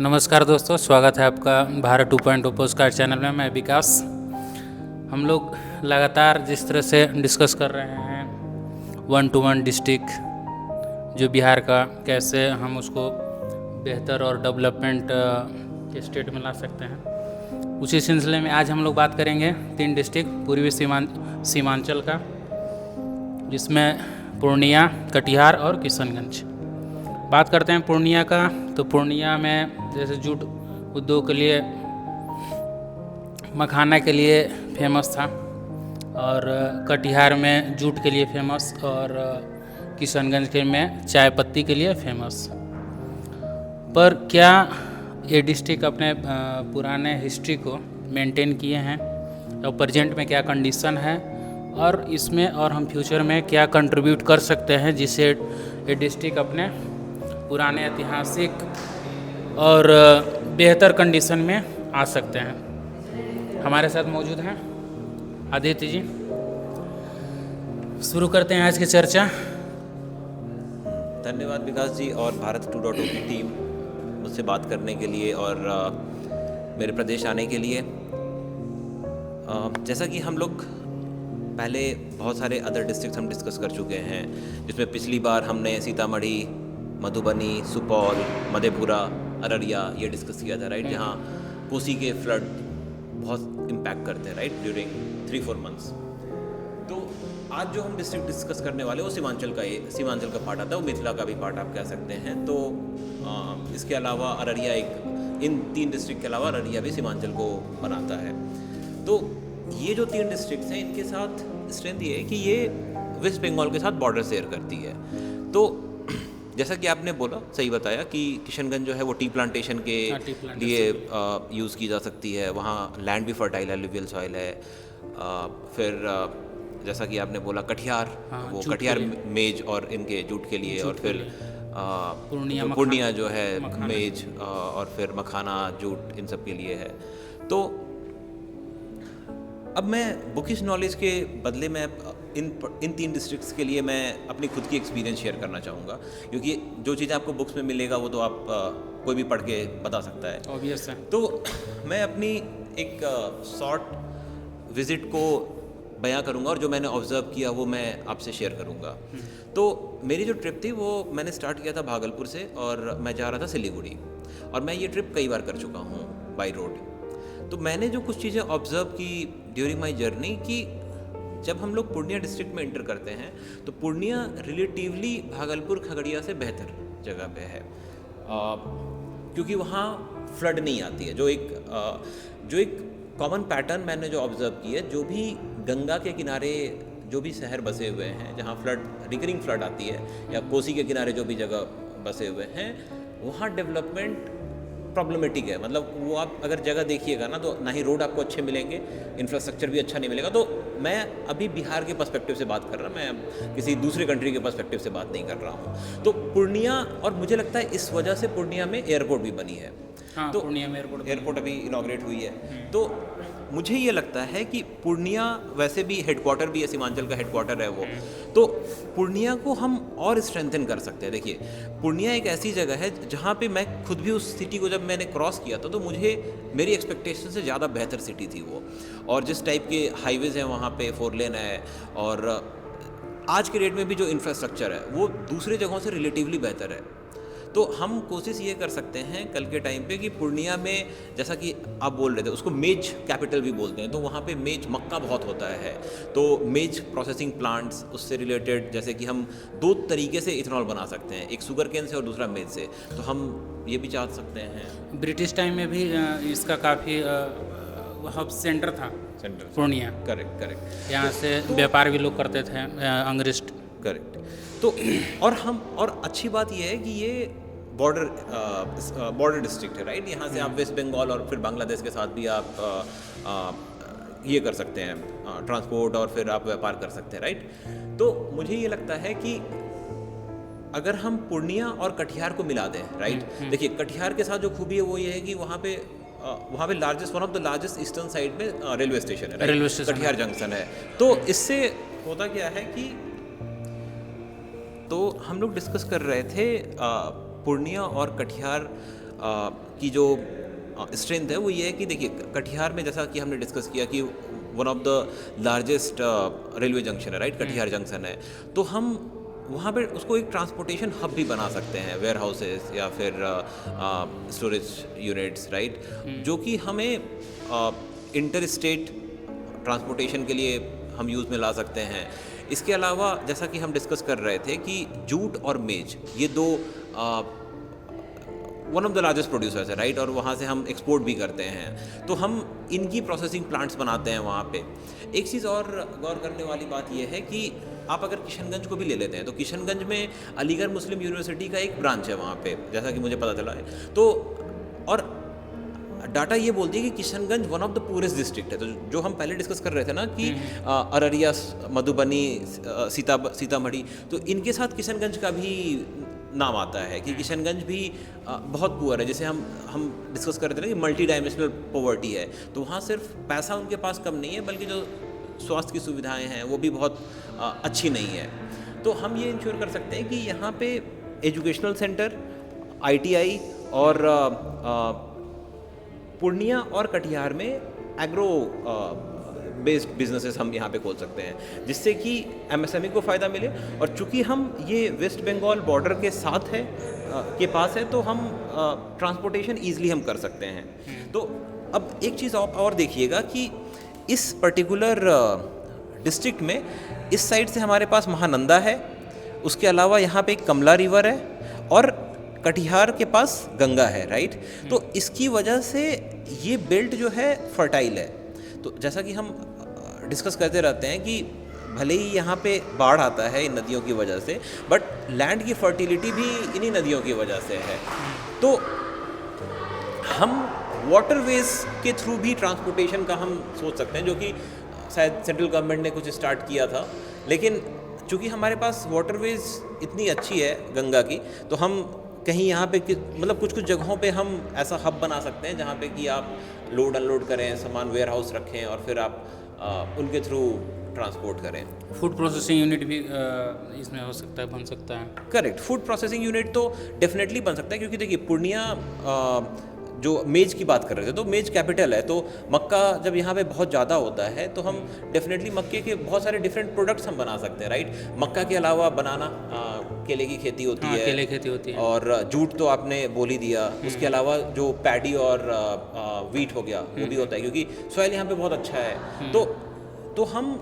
नमस्कार दोस्तों, स्वागत है आपका भारत 2.0 पोस्टकार्ड चैनल में। मैं विकास। हम लोग लगातार जिस तरह से डिस्कस कर रहे हैं 1 to 1 डिस्ट्रिक्ट जो बिहार का, कैसे हम उसको बेहतर और डेवलपमेंट के स्टेट में ला सकते हैं, उसी सिलसिले में आज हम लोग बात करेंगे 3 डिस्ट्रिक्ट पूर्वी सीमांचल का, जिसमें पूर्णिया, कटिहार और किशनगंज। बात करते हैं पूर्णिया का, तो पूर्णिया में जैसे जूट उद्योग के लिए, मखाना के लिए फेमस था, और कटिहार में जूट के लिए फेमस, और किशनगंज के में चाय पत्ती के लिए फेमस। पर क्या ये डिस्ट्रिक्ट अपने पुराने हिस्ट्री को मेंटेन किए हैं, और प्रेजेंट में क्या कंडीशन है, और इसमें और हम फ्यूचर में क्या कंट्रीब्यूट कर सकते हैं जिससे ये डिस्ट्रिक्ट अपने पुराने ऐतिहासिक और बेहतर कंडीशन में आ सकते हैं। हमारे साथ मौजूद हैं आदित्य जी। शुरू करते हैं आज की चर्चा। धन्यवाद विकास जी और भारत 2.0 की टीम मुझसे बात करने के लिए और मेरे प्रदेश आने के लिए। जैसा कि हम लोग पहले बहुत सारे अदर डिस्ट्रिक्ट्स हम डिस्कस कर चुके हैं, जिसमें पिछली बार हमने सीतामढ़ी, मधुबनी, सुपौल, मधेपुरा, अररिया ये डिस्कस किया था, राइट, जहाँ कोसी के फ्लड बहुत इम्पैक्ट करते हैं, राइट, ड्यूरिंग 3-4 मंथ्स। तो आज जो हम डिस्ट्रिक्ट डिस्कस करने वाले वो सीमांचल का पार्ट आता है, वो मिथिला का भी पार्ट आप कह सकते हैं। तो इसके अलावा अररिया इन 3 डिस्ट्रिक्ट के अलावा अररिया भी सीमांचल को बनाता है। तो ये जो 3 डिस्ट्रिक्ट्स हैं, इनके साथ स्ट्रेंथ ये है कि ये वेस्ट बंगाल के साथ बॉर्डर शेयर करती है। तो जैसा कि आपने बोला, सही बताया कि किशनगंज जो है वो टी प्लांटेशन के लिए यूज़ की जा सकती है। वहाँ लैंड भी फर्टाइल है, एलुवियल सॉइल है। फिर जैसा कि आपने बोला कटिहार, वो कटिहार मेज और इनके जूट के लिए, और फिर पूर्णिया जो है मेज और फिर मखाना, जूट, इन सब के लिए है। तो अब मैं बुकिश नॉलेज के बदले में इन 3 डिस्ट्रिक्ट्स के लिए मैं अपनी खुद की एक्सपीरियंस शेयर करना चाहूँगा, क्योंकि जो चीज़ आपको बुक्स में मिलेगा वो तो आप कोई भी पढ़ के बता सकता है, ऑब्वियस है। तो मैं अपनी एक शॉर्ट विज़िट को बयां करूँगा, और जो मैंने ऑब्ज़र्व किया वो मैं आपसे शेयर करूँगा। तो मेरी जो ट्रिप थी वो मैंने स्टार्ट किया था भागलपुर से, और मैं जा रहा था सिलीगुड़ी, और मैं ये ट्रिप कई बार कर चुका हूँ बाई रोड। तो मैंने जो कुछ चीज़ें ऑब्ज़र्व की ड्यूरिंग माई जर्नी, कि जब हम लोग पूर्णिया डिस्ट्रिक्ट में एंटर करते हैं तो पूर्णिया रिलेटिवली भागलपुर, खगड़िया से बेहतर जगह पे है, क्योंकि वहाँ फ्लड नहीं आती है। जो एक कॉमन पैटर्न मैंने जो ऑब्ज़र्व की है, जो भी गंगा के किनारे जो भी शहर बसे हुए हैं जहाँ रिकरिंग फ्लड आती है, या कोसी के किनारे जो भी जगह बसे हुए हैं, वहाँ डेवलपमेंट प्रॉब्लमेटिक है। मतलब वो आप अगर जगह देखिएगा ना, तो ना ही रोड आपको अच्छे मिलेंगे, इंफ्रास्ट्रक्चर भी अच्छा नहीं मिलेगा। तो मैं अभी बिहार के पर्सपेक्टिव से बात कर रहा हूँ, मैं किसी दूसरे कंट्री के पर्सपेक्टिव से बात नहीं कर रहा हूँ। तो पूर्णिया, और मुझे लगता है इस वजह से पूर्णिया में एयरपोर्ट भी बनी है। हाँ, तो पूर्णिया में एयरपोर्ट अभी इनॉग्रेट हुई है। तो मुझे ये लगता है कि पूर्णिया वैसे भी हेडक्वार्टर भी है, सीमांचल का हेडक्वार्टर है वो। तो पूर्णिया को हम और स्ट्रेंथन कर सकते हैं। देखिए, पूर्णिया एक ऐसी जगह है जहाँ पे मैं खुद भी उस सिटी को जब मैंने क्रॉस किया था, तो मुझे मेरी एक्सपेक्टेशन से ज़्यादा बेहतर सिटी थी वो। और जिस टाइप के हाईवेज़ हैं वहाँ पे, 4 लेन है, और आज के डेट में भी जो इंफ्रास्ट्रक्चर है वो दूसरी जगहों से रिलेटिवली बेहतर है। तो हम कोशिश ये कर सकते हैं कल के टाइम पे कि पूर्णिया में, जैसा कि आप बोल रहे थे, उसको मेज कैपिटल भी बोलते हैं, तो वहाँ पे मेज मक्का बहुत होता है। तो मेज प्रोसेसिंग प्लांट्स, उससे रिलेटेड, जैसे कि हम 2 तरीके से इथेनॉल बना सकते हैं, एक शुगर केन से और दूसरा मेज से। तो हम ये भी चाह सकते हैं। ब्रिटिश टाइम में भी इसका काफ़ी हब सेंटर था, पूर्णिया। करेक्ट। यहाँ से व्यापार भी लोग करते थे, अंग्रेज। करेक्ट। तो और अच्छी बात यह है कि ये बॉर्डर डिस्ट्रिक्ट है, राइट। यहाँ से आप वेस्ट बंगाल और फिर बांग्लादेश के साथ भी आप ये कर सकते हैं, ट्रांसपोर्ट, और फिर आप व्यापार कर सकते हैं, राइट। तो मुझे ये लगता है कि अगर हम पूर्णिया और कटिहार को मिला दें, राइट। देखिए, कटिहार के साथ जो खूबी है वो ये है कि वहाँ पे one of the largest eastern side में रेलवे स्टेशन है, रेलवे स्टेशन, कटिहार जंक्शन है। तो इससे होता क्या है कि, तो हम लोग डिस्कस कर रहे थे पूर्णिया और कटिहार की जो स्ट्रेंथ है वो ये है कि देखिए कटिहार में जैसा कि हमने डिस्कस किया कि one of the largest railway junction है, राइट, कटिहार जंक्शन है, तो हम वहाँ पे उसको एक ट्रांसपोर्टेशन हब भी बना सकते हैं, वेयर हाउसेस या फिर स्टोरेज यूनिट्स, राइट, जो कि हमें इंटर स्टेट ट्रांसपोर्टेशन के लिए हम यूज़ में ला सकते हैं। इसके अलावा जैसा कि हम डिस्कस कर रहे थे कि जूट और मेज ये दो one of the largest producers है, राइट, और वहाँ से हम एक्सपोर्ट भी करते हैं, तो हम इनकी प्रोसेसिंग प्लांट्स बनाते हैं वहाँ पे। एक चीज़ और गौर करने वाली बात यह है कि आप अगर किशनगंज को भी ले लेते हैं तो किशनगंज में अलीगढ़ मुस्लिम यूनिवर्सिटी का एक ब्रांच है वहाँ पे, जैसा कि मुझे पता चला है। तो और डाटा ये बोलती है कि Kishanganj one of the purest district है। तो जो हम पहले डिस्कस कर रहे थे ना कि अररिया, मधुबनी, सीतामढ़ी, तो इनके साथ किशनगंज का भी नाम आता है कि किशनगंज भी बहुत पुअर है। जैसे हम डिस्कस कर रहे थे ना कि मल्टी डायमेंशनल पॉवर्टी है, तो वहाँ सिर्फ पैसा उनके पास कम नहीं है, बल्कि जो स्वास्थ्य की सुविधाएं हैं वो भी बहुत अच्छी नहीं है। तो हम ये इंश्योर कर सकते हैं कि यहाँ पे एजुकेशनल सेंटर, ITI और पूर्णिया और कटिहार में एग्रो बेस्ड बिजनेसेस हम यहाँ पे खोल सकते हैं, जिससे कि MSME को फ़ायदा मिले। और चूँकि हम ये वेस्ट बंगाल बॉर्डर के साथ है, के पास है, तो हम ट्रांसपोर्टेशन ईजिली हम कर सकते हैं। तो अब एक चीज़ और देखिएगा कि इस पर्टिकुलर डिस्ट्रिक्ट में इस साइड से हमारे पास महानंदा है, उसके अलावा यहाँ पे एक कमला रिवर है और कटिहार के पास गंगा है, राइट। तो इसकी वजह से ये बेल्ट जो है फर्टाइल है। तो जैसा कि हम डिस्कस करते रहते हैं कि भले ही यहाँ पे बाढ़ आता है इन नदियों की वजह से, बट लैंड की फर्टिलिटी भी इन्हीं नदियों की वजह से है। तो हम वाटरवेज के थ्रू भी ट्रांसपोर्टेशन का हम सोच सकते हैं, जो कि शायद सेंट्रल गवर्नमेंट ने कुछ स्टार्ट किया था, लेकिन चूँकि हमारे पास वाटरवेज इतनी अच्छी है गंगा की, तो हम कहीं यहाँ पे मतलब कुछ जगहों पे हम ऐसा हब बना सकते हैं जहाँ पे कि आप लोड अनलोड करें, सामान वेयर हाउस रखें और फिर आप उनके थ्रू ट्रांसपोर्ट करें। फूड प्रोसेसिंग यूनिट भी इसमें हो सकता है, बन सकता है। करेक्ट, फूड प्रोसेसिंग यूनिट तो डेफिनेटली बन सकता है, क्योंकि देखिए पूर्णिया जो मेज की बात कर रहे थे, तो मेज कैपिटल है, तो मक्का जब यहाँ पे बहुत ज़्यादा होता है तो हम डेफिनेटली मक्के के बहुत सारे डिफरेंट प्रोडक्ट्स हम बना सकते हैं, राइट। मक्का के अलावा बनाना, केले की खेती होती है, केले खेती होती है, और जूट तो आपने बोल ही दिया। उसके अलावा जो पैडी और वीट हो गया वो भी होता है, क्योंकि सॉइल यहाँ पे बहुत अच्छा है। तो हम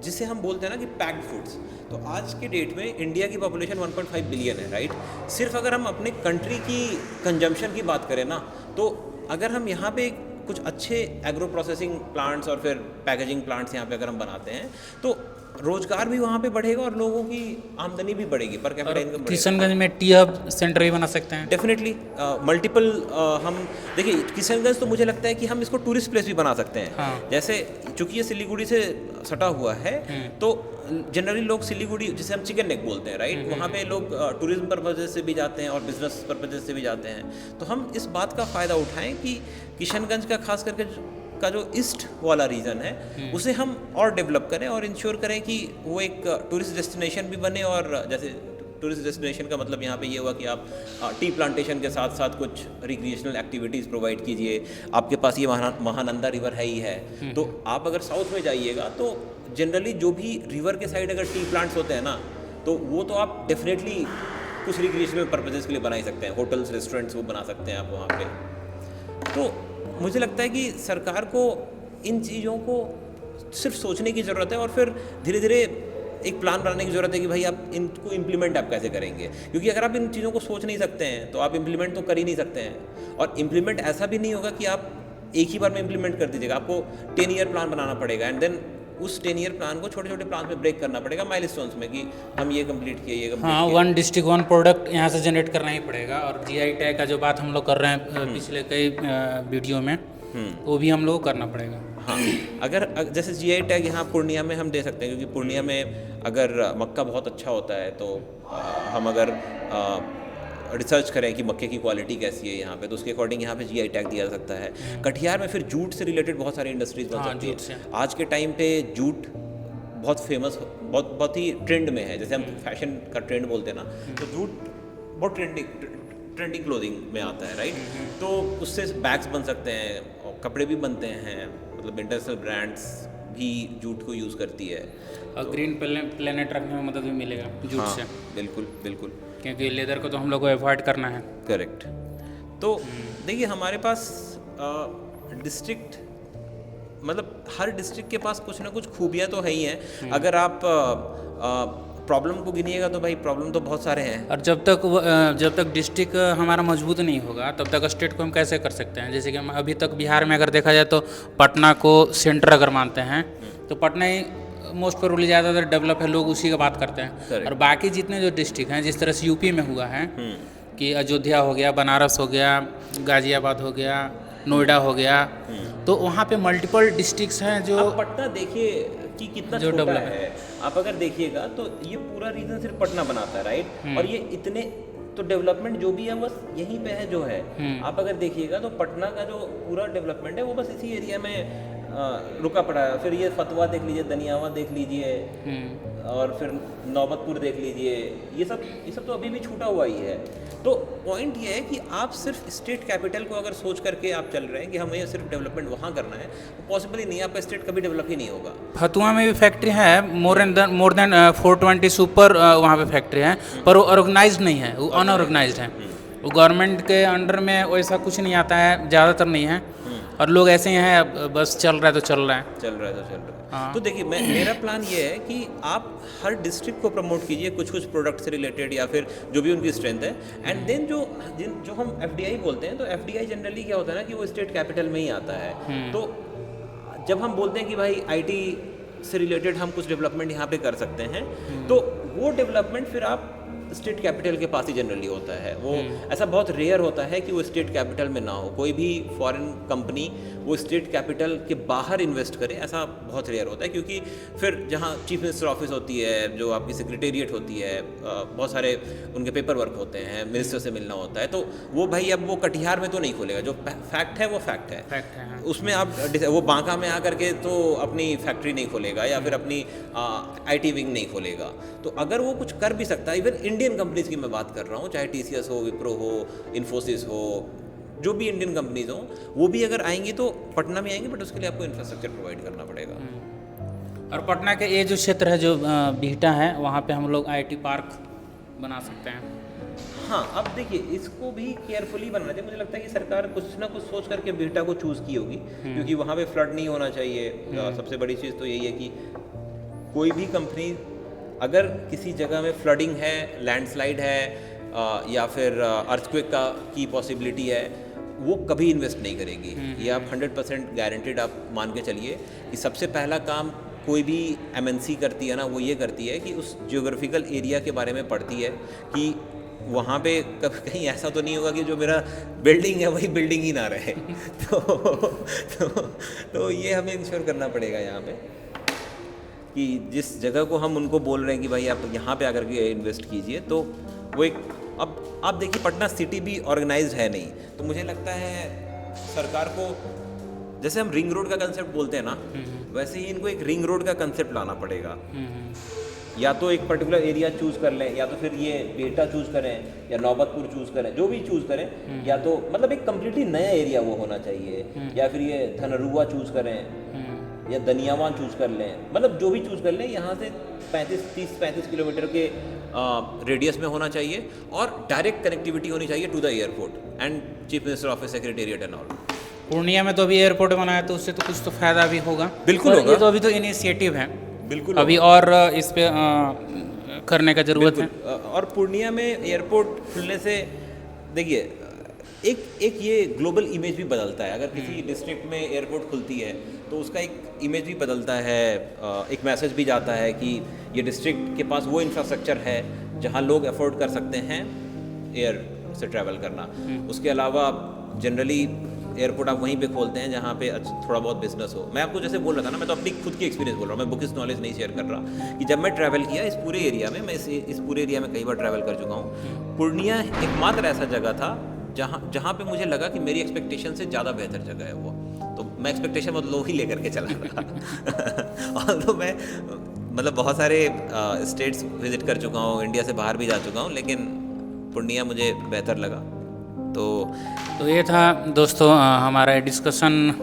जिसे हम बोलते हैं ना कि पैक्ड फूड्स, तो आज के डेट में इंडिया की पॉपुलेशन 1.5 बिलियन है, राइट। सिर्फ अगर हम अपने कंट्री की कंजम्पशन की बात करें ना, तो अगर हम यहाँ पे कुछ अच्छे एग्रो प्रोसेसिंग प्लांट्स और फिर पैकेजिंग प्लांट्स यहाँ पे अगर हम बनाते हैं, तो रोजगार भी वहाँ पे बढ़ेगा और लोगों की आमदनी भी बढ़ेगी, पर कैपिटा इनकम बढ़ेगा। किशनगंज में टी हब सेंटर भी बना सकते हैं, डेफिनेटली मल्टीपल। हम देखिए किशनगंज तो मुझे लगता है कि हम इसको टूरिस्ट प्लेस भी बना सकते हैं। हाँ। जैसे चूंकि ये सिलीगुड़ी से सटा हुआ है, तो जनरली लोग सिलीगुड़ी, जिसे हम चिकन नेक बोलते हैं, राइट, वहाँ पे लोग टूरिज्म पर्पज से भी जाते हैं और बिजनेस पर्पज से भी जाते हैं। तो हम इस बात का फ़ायदा उठाएं कि किशनगंज का खास करके का जो ईस्ट वाला रीजन है उसे हम और डेवलप करें और इंश्योर करें कि वो एक टूरिस्ट डेस्टिनेशन भी बने। और जैसे टूरिस्ट डेस्टिनेशन का मतलब यहाँ पे ये हुआ कि आप टी प्लांटेशन के साथ साथ कुछ रिक्रिएशनल एक्टिविटीज़ प्रोवाइड कीजिए। आपके पास ये महानंदा रिवर है ही है, तो आप अगर साउथ में जाइएगा तो जनरली जो भी रिवर के साइड अगर टी प्लांट्स होते हैं ना, तो वो तो आप डेफिनेटली कुछ रिक्रिएशनल पर्पजेज़ के लिए बना ही सकते हैं। होटल्स, रेस्टोरेंट्स वो बना सकते हैं आप वहाँ पे। तो मुझे लगता है कि सरकार को इन चीज़ों को सिर्फ सोचने की ज़रूरत है और फिर धीरे धीरे एक प्लान बनाने की ज़रूरत है कि भाई आप इनको इम्प्लीमेंट आप कैसे करेंगे, क्योंकि अगर आप इन चीज़ों को सोच नहीं सकते हैं तो आप इम्प्लीमेंट तो कर ही नहीं सकते हैं। और इम्प्लीमेंट ऐसा भी नहीं होगा कि आप एक ही बार में इम्प्लीमेंट कर दीजिएगा, आपको 10 ईयर प्लान बनाना पड़ेगा एंड देन उस 10 ईयर प्लान को छोटे छोटे प्लान में ब्रेक करना पड़ेगा, माइलस्टोन्स में, कि हम ये कंप्लीट किए, ये कंप्लीट हाँ, 1 डिस्ट्रिक्ट 1 प्रोडक्ट यहाँ से जनरेट करना ही पड़ेगा। और GI टैग का जो बात हम लोग कर रहे हैं पिछले कई वीडियो में, वो भी हम लोग को करना पड़ेगा। हाँ, अगर जैसे GI टैग यहाँ पूर्णिया में हम दे सकते हैं, क्योंकि पूर्णिया में अगर मक्का बहुत अच्छा होता है तो हम अगर रिसर्च करें कि मक्के की क्वालिटी कैसी है यहाँ पे, तो उसके अकॉर्डिंग यहाँ पे GI टैग दिया जा सकता है। कटिहार में फिर जूट से रिलेटेड बहुत सारी इंडस्ट्रीज बन सकती है। आज के टाइम पे जूट बहुत फेमस, बहुत ही ट्रेंड में है। जैसे हम फैशन का ट्रेंड बोलते हैं ना, तो जूट बहुत ट्रेंडी क्लोथिंग में आता है, राइट? तो उससे बैग्स बन सकते हैं और कपड़े भी बनते हैं, मतलब इंटरनेशनल ब्रांड्स भी जूट को यूज़ करती है। और ग्रीन प्लेनेट रखने में मदद भी मिलेगा जूट हाँ, से, बिल्कुल बिल्कुल, क्योंकि लेदर को तो हम लोग को अवॉइड करना है। करेक्ट। तो देखिए हमारे पास डिस्ट्रिक्ट, मतलब हर डिस्ट्रिक्ट के पास कुछ ना कुछ खूबियाँ तो है ही हैं। अगर आप प्रॉब्लम को गिनिएगा तो भाई प्रॉब्लम तो बहुत सारे हैं। और जब तक डिस्ट्रिक्ट हमारा मजबूत नहीं होगा तब तक स्टेट को हम कैसे कर सकते हैं। जैसे कि हम अभी तक बिहार में अगर देखा जाए तो पटना को सेंटर अगर मानते हैं तो पटना ही मोस्ट प्रोबेबली ज़्यादातर डेवलप है, लोग उसी का बात करते हैं। Correct. और बाकी जितने जो डिस्ट्रिक्ट हैं, जिस तरह से यूपी में हुआ है कि अयोध्या हो गया, बनारस हो गया, गाजियाबाद हो गया, नोएडा हो गया, तो वहाँ पे मल्टीपल डिस्ट्रिक्ट्स हैं जो आप पटना देखिए कि कितना जो छोटा develop है। आप अगर देखिएगा तो ये पूरा रीजन सिर्फ पटना बनाता है, राइट? और ये इतने तो डेवलपमेंट जो भी है बस यहीं पे है जो है। आप अगर देखिएगा तो पटना का जो पूरा डेवलपमेंट है वो बस इसी एरिया में रुका पड़ा है। फिर ये फतवा देख लीजिए, दनियावा देख लीजिए, और फिर नौबतपुर देख लीजिए, ये सब तो अभी भी छूटा हुआ ही है। तो पॉइंट ये है कि आप सिर्फ स्टेट कैपिटल को अगर सोच करके आप चल रहे हैं कि हमें सिर्फ डेवलपमेंट वहाँ करना है, तो पॉसिबल ही नहीं है, आपका स्टेट कभी डेवलप ही नहीं होगा। फतुआ में भी फैक्ट्री है, मोर देन 420 सुपर वहाँ पे फैक्ट्री है, पर वो ऑर्गेनाइज नहीं है, वो अनऑर्गेनाइज्ड है। वो गवर्नमेंट के अंडर में वैसा कुछ नहीं आता है, ज़्यादातर नहीं है, और लोग ऐसे ही हैं, बस चल रहा है तो चल रहा है। हाँ। तो देखिए मेरा प्लान ये है कि आप हर डिस्ट्रिक्ट को प्रमोट कीजिए कुछ प्रोडक्ट से रिलेटेड या फिर जो भी उनकी स्ट्रेंथ है। एंड देन जो हम FDI बोलते हैं, तो FDI जनरली क्या होता है ना कि वो स्टेट कैपिटल में ही आता है। तो जब हम बोलते हैं कि भाई IT से रिलेटेड हम कुछ डेवलपमेंट यहाँ पे कर सकते हैं, तो वो डेवलपमेंट फिर आप स्टेट कैपिटल के पास ही जनरली होता है। वो ऐसा बहुत रेयर होता है कि वो स्टेट कैपिटल में ना हो। कोई भी फॉरेन कंपनी वो स्टेट कैपिटल के बाहर इन्वेस्ट करे, ऐसा बहुत रेयर होता है, क्योंकि फिर जहाँ चीफ मिनिस्टर ऑफिस होती है, जो आपकी सेक्रेटेरिएट होती है, बहुत सारे उनके पेपर वर्क होते हैं, मिनिस्टर से मिलना होता है, तो वो भाई अब वो कटिहार में तो नहीं खोलेगा। जो फैक्ट है वो फैक्ट है, हाँ। उसमें आप वो बांका में आकर के तो अपनी फैक्ट्री नहीं खोलेगा या फिर अपनी IT विंग नहीं खोलेगा। तो अगर वो कुछ कर भी सकता है, इवन इंडियन कंपनीज की मैं बात कर रहा हूँ, चाहे TCS हो, विप्रो हो, इन्फोसिस हो, जो भी इंडियन कंपनीज हो, वो भी अगर आएंगी तो पटना में आएंगी, बट उसके लिए आपको इंफ्रास्ट्रक्चर प्रोवाइड करना पड़ेगा। और पटना के ये जो क्षेत्र है जो बिहटा है, वहाँ पे हम लोग IT पार्क बना सकते हैं। हाँ, अब देखिए इसको भी केयरफुली बनाना चाहिए। मुझे लगता है कि सरकार कुछ ना कुछ सोच करके बिहटा को चूज़ की होगी, क्योंकि वहाँ पे फ्लड नहीं होना चाहिए। सबसे बड़ी चीज़ तो यही है कि कोई भी कंपनी अगर किसी जगह में फ्लडिंग है, लैंडस्लाइड है, या फिर अर्थक्वेक की पॉसिबिलिटी है, वो कभी इन्वेस्ट नहीं करेगी। ये आप 100% गारंटेड आप मान के चलिए कि सबसे पहला काम कोई भी MNC करती है ना, वो ये करती है कि उस जियोग्राफिकल एरिया के बारे में पढ़ती है कि वहाँ पे कहीं ऐसा तो नहीं होगा कि जो मेरा बिल्डिंग है वही बिल्डिंग ही ना रहे। तो ये हमें इंश्योर करना पड़ेगा यहाँ पे कि जिस जगह को हम उनको बोल रहे हैं कि भाई आप यहाँ पे आकर के इन्वेस्ट कीजिए, तो वो एक, अब आप देखिए पटना सिटी भी ऑर्गेनाइज्ड है नहीं, तो मुझे लगता है सरकार को, जैसे हम रिंग रोड का कंसेप्ट बोलते हैं ना, वैसे ही इनको एक रिंग रोड का कंसेप्ट लाना पड़ेगा। या तो एक पर्टिकुलर एरिया चूज़ कर लें, या तो फिर ये बिहटा चूज़ करें, या नौबतपुर चूज़ करें, जो भी चूज़ करें, या तो मतलब एक कम्प्लीटली नया एरिया वो होना चाहिए, या फिर ये धनरुआ चूज़ करें, या दनियावान चूज़ कर लें, मतलब जो भी चूज़ कर लें, यहाँ से 30-35 किलोमीटर के रेडियस में होना चाहिए, और डायरेक्ट कनेक्टिविटी होनी चाहिए to the airport and chief minister office, secretariat and all. Purnia में तो अभी एयरपोर्ट बनाया, तो उससे तो कुछ तो फायदा भी होगा। बिल्कुल होगा। ये तो अभी तो इनिशिएटिव है, बिल्कुल अभी और इस पे करने का ज़रूरत है। और पूर्णिया में एयरपोर्ट खुलने से देखिए एक ये ग्लोबल इमेज भी बदलता है। अगर किसी डिस्ट्रिक्ट में एयरपोर्ट खुलती है तो उसका एक इमेज भी बदलता है, एक मैसेज भी जाता है कि ये डिस्ट्रिक्ट के पास वो इंफ्रास्ट्रक्चर है जहाँ लोग अफोर्ड कर सकते हैं एयर से ट्रैवल करना। उसके अलावा जनरली एयरपोर्ट आप वहीं पे खोलते हैं जहाँ पे थोड़ा बहुत बिजनेस हो। मैं आपको जैसे बोल रहा था ना, मैं तो अपनी खुद की एक्सपीरियंस बोल रहा हूँ, मैं बुकिश नॉलेज नहीं शेयर कर रहा, कि जब मैं ट्रैवल किया इस पूरे एरिया में, मैं इस पूरे एरिया में कई बार ट्रैवल कर चुका हूँ। पूर्णिया एकमात्र ऐसा जगह था जहाँ पे मुझे लगा कि मेरी एक्सपेक्टेशन से ज़्यादा बेहतर जगह है वो। तो मैं एक्सपेक्टेशन बहुत लो ही लेकर के चला रहा। और तो मैं मतलब बहुत सारे स्टेट्स विजिट कर चुका हूँ, इंडिया से बाहर भी जा चुका हूँ, लेकिन पूर्णिया मुझे बेहतर लगा। तो ये था दोस्तों हमारा डिस्कशन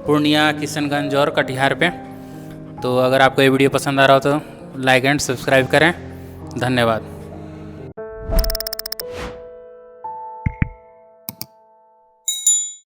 पूर्णिया, किशनगंज और कटिहार पे। तो अगर आपको ये वीडियो पसंद आ रहा हो तो लाइक एंड सब्सक्राइब करें। धन्यवाद।